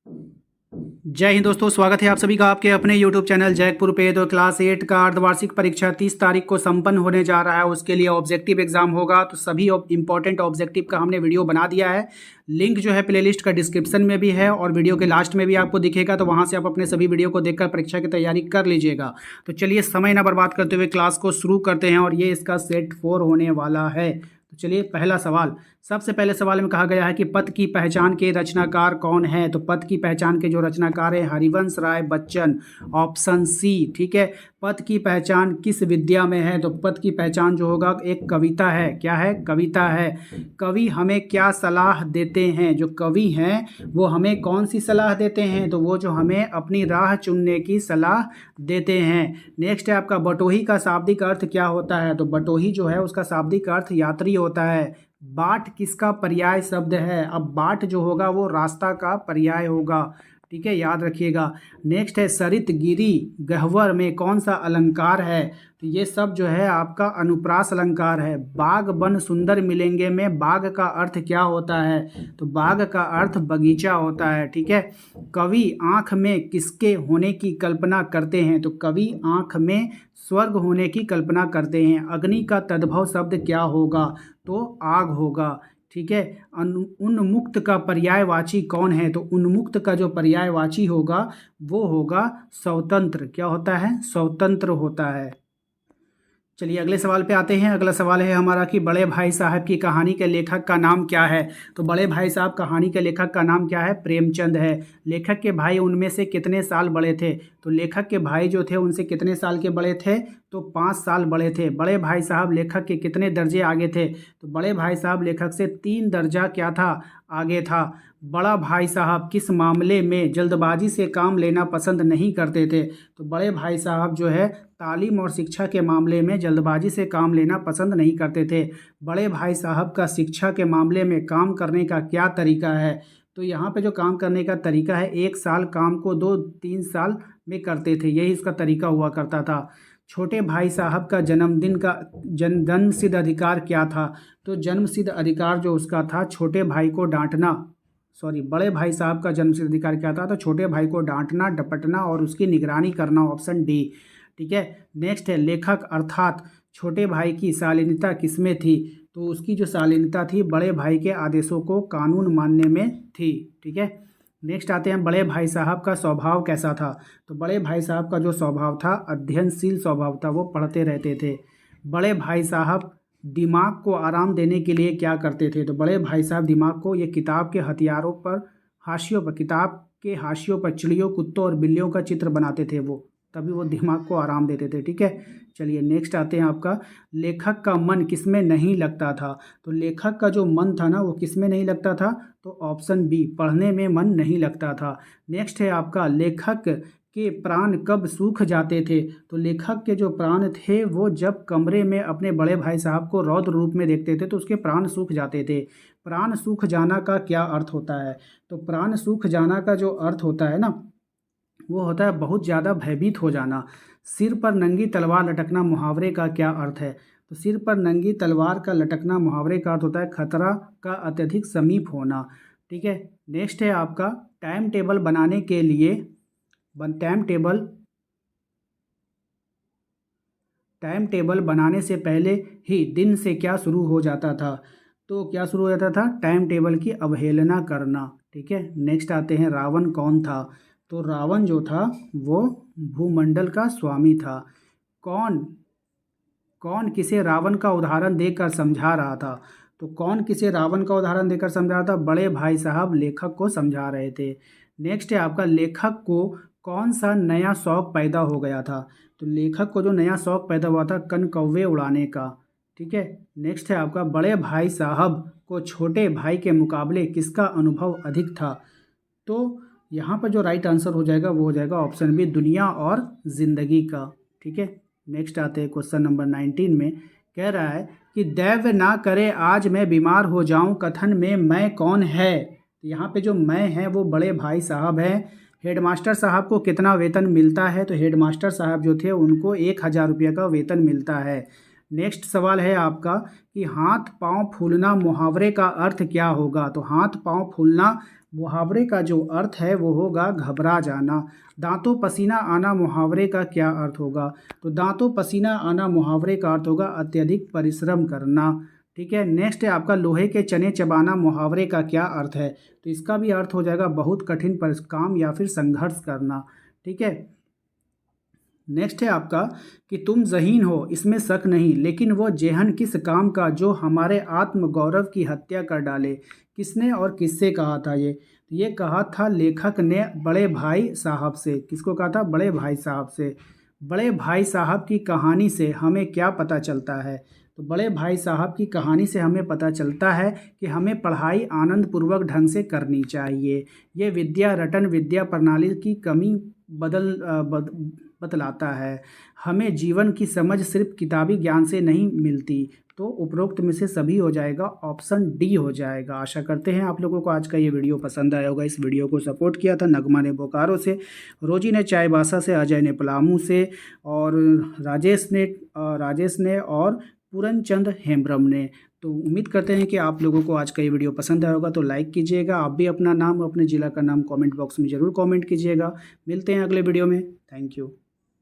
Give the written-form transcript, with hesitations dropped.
जय हिंद दोस्तों, स्वागत है आप सभी का आपके अपने YouTube चैनल जयपुर पे। तो क्लास 8 का अर्धवार्षिक परीक्षा 30 तारीख को संपन्न होने जा रहा है। उसके लिए ऑब्जेक्टिव एग्जाम होगा, तो सभी इंपॉर्टेंट ऑब्जेक्टिव का हमने वीडियो बना दिया है। लिंक जो है प्लेलिस्ट का डिस्क्रिप्शन में भी है और वीडियो के लास्ट में भी आपको दिखेगा, तो वहाँ से आप अपने सभी वीडियो को देखकर परीक्षा की तैयारी कर लीजिएगा। तो चलिए समय ना बर्बाद करते हुए क्लास को शुरू करते हैं, और ये इसका सेट 4 होने वाला है। तो चलिए पहला सवाल। सबसे पहले सवाल में कहा गया है कि पद की पहचान के रचनाकार कौन है। तो पद की पहचान के जो रचनाकार है हरिवंश राय बच्चन, ऑप्शन सी। ठीक है, पद की पहचान किस विद्या में है। तो पद की पहचान जो होगा एक कविता है। क्या है? कविता है। कवि हमें क्या सलाह देते हैं। जो कवि हैं वो हमें कौन सी सलाह देते हैं। तो वो जो हमें अपनी राह चुनने की सलाह देते हैं। नेक्स्ट है आपका बटोही का शाब्दिक अर्थ क्या होता है। तो बटोही जो है उसका शाब्दिक अर्थ यात्री होता है। बाट किसका पर्याय शब्द है। अब बाट जो होगा वो रास्ता का पर्याय होगा। ठीक है, याद रखिएगा। नेक्स्ट है सरित गिरी गह्वर में कौन सा अलंकार है। तो ये सब जो है आपका अनुप्रास अलंकार है। बाग बन सुंदर मिलेंगे में बाग का अर्थ क्या होता है। तो बाग का अर्थ बगीचा होता है। ठीक है, कवि आँख में किसके होने की कल्पना करते हैं। तो कवि आँख में स्वर्ग होने की कल्पना करते हैं। अग्नि का तद्भव शब्द क्या होगा। तो आग होगा। ठीक है, उन्मुक्त का पर्यायवाची कौन है। तो उन्मुक्त का जो पर्यायवाची होगा वो होगा स्वतंत्र। क्या होता है? स्वतंत्र होता है। चलिए अगले सवाल पे आते हैं। अगला सवाल है हमारा कि बड़े भाई साहब की कहानी के लेखक का नाम क्या है। तो बड़े भाई साहब कहानी के लेखक का नाम क्या है? प्रेमचंद है। लेखक के भाई उनमें से कितने साल बड़े थे। तो लेखक के भाई जो थे उनसे कितने साल के बड़े थे। तो 5 साल बड़े थे। बड़े भाई साहब लेखक के कितने दर्जे आगे थे। तो बड़े भाई साहब लेखक से 3 दर्जा क्या था? आगे था। बड़ा भाई साहब किस मामले में जल्दबाजी से काम लेना पसंद नहीं करते थे। तो बड़े भाई साहब जो है तालीम और शिक्षा के मामले में जल्दबाजी से काम लेना पसंद नहीं करते थे। बड़े भाई साहब का शिक्षा के मामले में काम करने का क्या तरीका है। तो यहाँ पे जो काम करने का तरीका है 1 साल काम को 2-3 साल में करते थे, यही उसका तरीका हुआ करता था। छोटे भाई साहब का जन्मदिन का जन्म सिद्ध अधिकार क्या था। तो जन्म सिद्ध अधिकार जो उसका था छोटे भाई को डांटना, सॉरी, बड़े भाई साहब का जन्म सिद्ध अधिकार क्या था। तो छोटे भाई को डांटना, डपटना और उसकी निगरानी करना, ऑप्शन डी। ठीक है, नेक्स्ट है लेखक अर्थात छोटे भाई की शालीनता किसमें थी। तो उसकी जो शालीनता थी बड़े भाई के आदेशों को कानून मानने में थी। ठीक है, नेक्स्ट आते हैं बड़े भाई साहब का स्वभाव कैसा था। तो बड़े भाई साहब का जो स्वभाव था अध्ययनशील स्वभाव था, वो पढ़ते रहते थे। बड़े भाई साहब दिमाग को आराम देने के लिए क्या करते थे। तो बड़े भाई साहब दिमाग को ये किताब के हथियारों पर हाशियों पर किताब के हाशियों पर चिड़ियों, कुत्तों और बिल्लियों का चित्र बनाते थे वो, तभी वो दिमाग को आराम देते थे। ठीक है, चलिए नेक्स्ट आते हैं आपका लेखक का मन किसमें नहीं लगता था। तो लेखक का जो मन था ना वो किसमें नहीं लगता था। तो ऑप्शन बी, पढ़ने में मन नहीं लगता था। नेक्स्ट है आपका लेखक के प्राण कब सूख जाते थे। तो लेखक के जो प्राण थे वो जब कमरे में अपने बड़े भाई साहब को रौद्र रूप में देखते थे तो उसके प्राण सूख जाते थे। प्राण सूख जाना का क्या अर्थ होता है। तो प्राण सूख जाना का जो अर्थ होता है ना वो होता है बहुत ज़्यादा भयभीत हो जाना। सिर पर नंगी तलवार लटकना मुहावरे का क्या अर्थ है। तो सिर पर नंगी तलवार का लटकना मुहावरे का अर्थ होता है खतरा का अत्यधिक समीप होना। ठीक है, नेक्स्ट है आपका टाइम टेबल बनाने के लिए टाइम टेबल बनाने से पहले ही दिन से क्या शुरू हो जाता था। तो क्या शुरू हो जाता था? टाइम टेबल की अवहेलना करना। ठीक है, नेक्स्ट आते हैं रावण कौन था। तो रावण जो था वो भूमंडल का स्वामी था। कौन कौन किसे रावण का उदाहरण देकर समझा रहा था। तो कौन किसे रावण का उदाहरण देकर समझा रहा था। बड़े भाई साहब लेखक को समझा रहे थे। नेक्स्ट है आपका लेखक को कौन सा नया शौक पैदा हो गया था। तो लेखक को जो नया शौक पैदा हुआ था कनकौवे उड़ाने का। ठीक है, नेक्स्ट है आपका बड़े भाई साहब को छोटे भाई के मुकाबले किसका अनुभव अधिक था। तो यहाँ पर जो राइट आंसर हो जाएगा वो हो जाएगा ऑप्शन बी, दुनिया और ज़िंदगी का। ठीक है, नेक्स्ट आते हैं क्वेश्चन नंबर 19 में। कह रहा है कि दैव ना करे आज मैं बीमार हो जाऊं कथन में मैं कौन है। तो यहाँ पे जो मैं है वो बड़े भाई साहब हैं। हेडमास्टर साहब को कितना वेतन मिलता है। तो हेडमास्टर साहब जो थे उनको 1,000 रुपये का वेतन मिलता है। नेक्स्ट सवाल है आपका कि हाथ पांव फूलना मुहावरे का अर्थ क्या होगा। तो हाथ पांव फूलना मुहावरे का जो अर्थ है वो होगा घबरा जाना। दांतों पसीना आना मुहावरे का क्या अर्थ होगा? तो दांतों पसीना आना मुहावरे का अर्थ होगा अत्यधिक परिश्रम करना। ठीक है, नेक्स्ट है आपका लोहे के चने चबाना मुहावरे का क्या अर्थ है? तो इसका भी अर्थ हो जाएगा बहुत कठिन काम या फिर संघर्ष करना। ठीक है, नेक्स्ट है आपका कि तुम ज़हीन हो इसमें शक नहीं, लेकिन वो जेहन किस काम का जो हमारे आत्मगौरव की हत्या कर डाले? किसने और किससे कहा था ये कहा था लेखक ने बड़े भाई साहब से। किसको कहा था? बड़े भाई साहब से। बड़े भाई साहब की कहानी से हमें क्या पता चलता है? तो बड़े भाई साहब की कहानी से हमें पता चलता है कि हमें पढ़ाई आनंदपूर्वक ढंग से करनी चाहिए। ये विद्या रटन विद्या प्रणाली की कमी बतलाता है। हमें जीवन की समझ सिर्फ किताबी ज्ञान से नहीं मिलती। तो उपरोक्त में से सभी हो जाएगा, ऑप्शन डी हो जाएगा। आशा करते हैं आप लोगों को आज का ये वीडियो पसंद आया होगा। इस वीडियो को सपोर्ट किया था नगमा ने बोकारो से, रोजी ने चाईबासा से, अजय ने पलामू से, और राजेश ने और पूरनचंद हेम्ब्रम ने। तो उम्मीद करते हैं कि आप लोगों को आज का ये वीडियो पसंद आया होगा। तो लाइक कीजिएगा, आप भी अपना नाम अपने ज़िला का नाम कमेंट बॉक्स में ज़रूर कमेंट कीजिएगा। मिलते हैं अगले वीडियो में। Thank you.